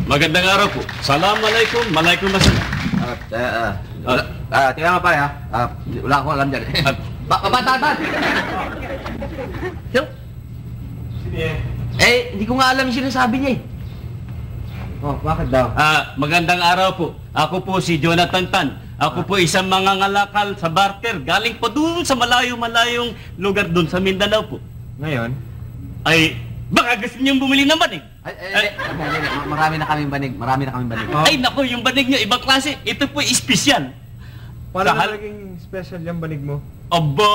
Magandang araw po. Assalamualaikum, malaikum assalam. Tingnan mo pare ha. Wala akong alam dyan. Ba't? Hindi ko nga alam yung sinasabi niya eh. Oh, bakit daw? Magandang araw po. Ako po si Jonathan Tan. Ako po isang mangangalakal sa barter. Galing po doon sa malayo-malayong lugar doon sa Mindanao po. Ngayon? Ay, baka gusto niyong bumili ng banig. Marami na kaming banig. Oh. Ay, naku, yung banig niyo, ibang klase. Ito po espesyal. Paano na naging special yung banig mo? Aba,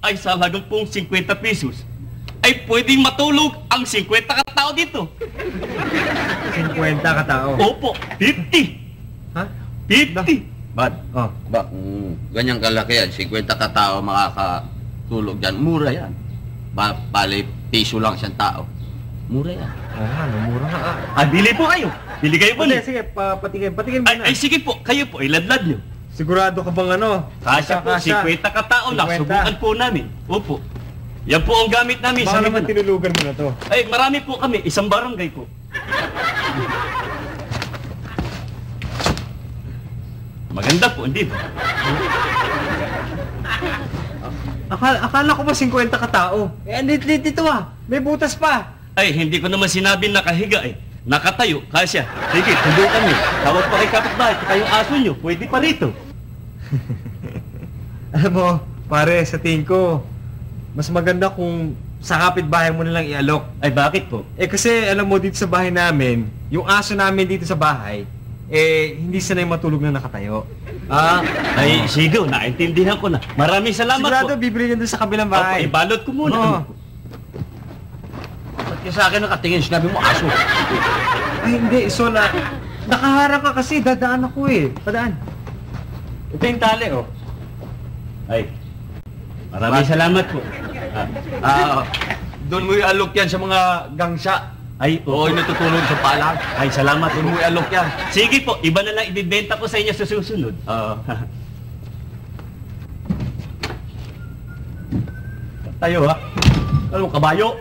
ay sa halagang pong 50 pesos. Ay, pwedeng matulog ang 50 katao dito. 50 katao? Opo, 50. Ha? 50. Bad? Oh. Ganyang kalaki yan. 50 katao makakatulog dyan. Mura yan. Bali, piso lang siyang tao. Mura yan. Mura nga Bili po kayo. Bili kayo po. Sige, patingin mo na. Ay, sige po. Kayo po, iladlad nyo. Sigurado ka bang ano? Kasya po, 50 katao lang. 50. Subukan po namin. Opo. Yan po ang gamit namin. Baka naman tinulugan mo na to. Ay, marami po kami. Isang barangay po. Maganda po, hindi ba? Akala ko ba 50 katao? Lit ito May butas pa. Ay, hindi ko naman sinabi nakahiga eh. Nakatayo, kasya. Sige, tuloy kami. Tawag pa kay kapitbahay, kayong aso nyo. Pwede pa rito. Alam mo, pare, sa tingin ko, mas maganda kung sa kapitbahay mo nalang ialok. Ay, bakit po? Kasi alam mo, dito sa bahay namin, yung aso namin dito sa bahay, hindi sanay matulog na nakatayo. Ay, sigaw, naintindihan ko na. Maraming salamat Sigurado, po. bibili niya doon sa kabilang bahay. Opo, ibalot ko muna. Oo. Ba't ka sa akin nakatingin? Sinabi mo aso. Ay, hindi. So, nakaharap ka kasi. Dadaan ako eh. Padaan. Ito yung tali, oh. Ay, maraming salamat po. Doon mo i-alok yan sa mga gangsa. Ay, Oo, yung natutulog sa palang. Ay, salamat. Doon mo i-alok yan. Sige po, iba na lang ibibenta ko sa inyo sa susunod. Tayo ha. Ano, kabayo?